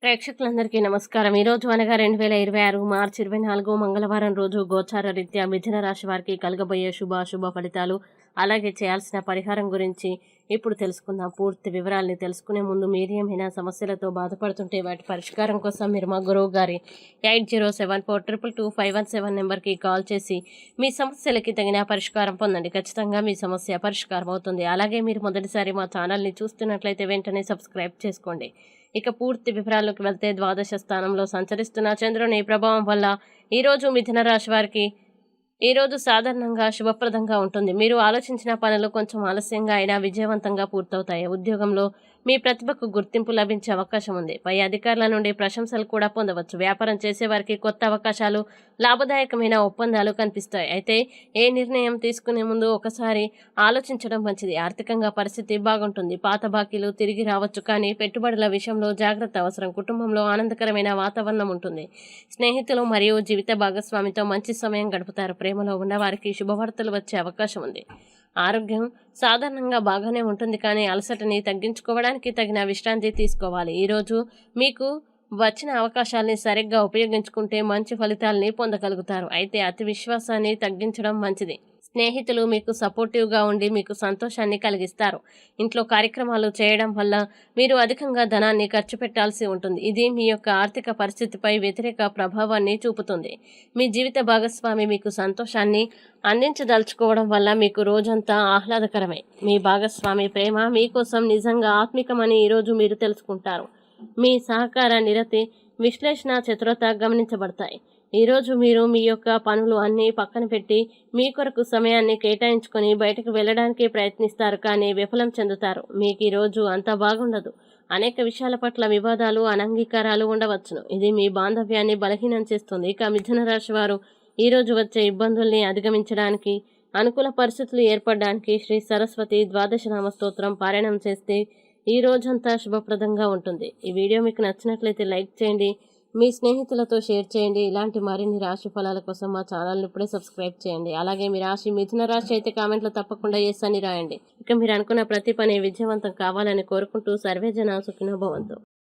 ప్రేక్షకులందరికీ నమస్కారం. ఈరోజు అనగా 2026 మార్చి 24 మంగళవారం రోజు గోచార రీత్యా మిథున రాశి వారికి కలగబోయే శుభాశుభ ఫలితాలు, అలాగే చేయాల్సిన పరిహారం గురించి ఇప్పుడు తెలుసుకుందాం. పూర్తి వివరాల్ని తెలుసుకునే ముందు మీరు ఏమైనా సమస్యలతో బాధపడుతుంటే వాటి పరిష్కారం కోసం మీరు మా గురువు గారి 8074222517 నెంబర్కి కాల్ చేసి మీ సమస్యలకి తగిన పరిష్కారం పొందండి. ఖచ్చితంగా మీ సమస్య పరిష్కారం అవుతుంది. అలాగే మీరు మొదటిసారి మా ఛానల్ని చూస్తున్నట్లయితే వెంటనే సబ్స్క్రైబ్ చేసుకోండి. ఇక పూర్తి వివరాల్లోకి వెళ్తే ద్వాదశ స్థానంలో సంచరిస్తున్న చంద్రుని ప్రభావం వల్ల ఈరోజు మిథున రాశి వారికి ఈరోజు సాధారణంగా శుభప్రదంగా ఉంటుంది. మీరు ఆలోచించిన పనులు కొంచెం ఆలస్యంగా అయినా విజయవంతంగా పూర్తవుతాయి. ఉద్యోగంలో మీ ప్రతిభకు గుర్తింపు లభించే అవకాశం ఉంది. పై అధికారుల నుండి ప్రశంసలు కూడా పొందవచ్చు. వ్యాపారం చేసేవారికి కొత్త అవకాశాలు, లాభదాయకమైన ఒప్పందాలు కనిపిస్తాయి. అయితే ఏ నిర్ణయం తీసుకునే ముందు ఒకసారి ఆలోచించడం మంచిది. ఆర్థికంగా పరిస్థితి బాగుంటుంది. పాత బాకీలు తిరిగి రావచ్చు, కానీ పెట్టుబడుల విషయంలో జాగ్రత్త అవసరం. కుటుంబంలో ఆనందకరమైన వాతావరణం ఉంటుంది. స్నేహితులు మరియు జీవిత భాగస్వామితో మంచి సమయం గడుపుతారు. ప్రేమలో ఉన్నవారికి శుభవార్తలు వచ్చే అవకాశం ఉంది. ఆరోగ్యం సాధారణంగా బాగానే ఉంటుంది, కానీ అలసటని తగ్గించుకోవడానికి తగిన విశ్రాంతి తీసుకోవాలి. ఈరోజు మీకు వచ్చిన అవకాశాలని సరిగ్గా ఉపయోగించుకుంటే మంచి ఫలితాలని పొందగలుగుతారు. అయితే అతి విశ్వాసాన్ని తగ్గించడం మంచిది. స్నేహితులు మీకు సపోర్టివ్గా ఉండి మీకు సంతోషాన్ని కలిగిస్తారు. ఇంట్లో కార్యక్రమాలు చేయడం వల్ల మీరు అధికంగా ధనాన్ని ఖర్చు పెట్టాల్సి ఉంటుంది. ఇది మీ యొక్క ఆర్థిక పరిస్థితిపై వ్యతిరేక ప్రభావాన్ని చూపుతుంది. మీ జీవిత భాగస్వామి మీకు సంతోషాన్ని అందించదలుచుకోవడం వల్ల మీకు రోజంతా ఆహ్లాదకరమే. మీ భాగస్వామి ప్రేమ మీకోసం నిజంగా ఆత్మికమని ఈరోజు మీరు తెలుసుకుంటారు. మీ సహకార నిరతి, విశ్లేషణ, చతురత గమనించబడతాయి. ఈరోజు మీరు మీ యొక్క పనులు అన్నీ పక్కన పెట్టి మీ కొరకు సమయాన్ని కేటాయించుకొని బయటకు వెళ్ళడానికి ప్రయత్నిస్తారు, కానీ విఫలం చెందుతారు. మీకు ఈరోజు అంత బాగుండదు. అనేక విషయాల పట్ల వివాదాలు, అనంగీకారాలు ఉండవచ్చును. ఇది మీ బాంధవ్యాన్ని బలహీనం చేస్తుంది. ఇక మిథున రాశి వారు ఈరోజు వచ్చే ఇబ్బందుల్ని అధిగమించడానికి, అనుకూల పరిస్థితులు ఏర్పడడానికి శ్రీ సరస్వతి ద్వాదశనామ స్తోత్రం పారాయణం చేస్తే ఈ రోజంతా శుభప్రదంగా ఉంటుంది. ఈ వీడియో మీకు నచ్చినట్లయితే లైక్ చేయండి, మీ స్నేహితులతో షేర్ చేయండి. ఇలాంటి మరిన్ని రాశి ఫలాల కోసం మా ఛానల్ని ఇప్పుడే సబ్స్క్రైబ్ చేయండి. అలాగే మీ రాశి మిథున రాశి అయితే కామెంట్లో తప్పకుండా ఎస్ అని రాయండి. ఇక మీరు అనుకున్న ప్రతి పని విజయవంతం కావాలని కోరుకుంటూ సర్వేజన సుఖినో భవంతు.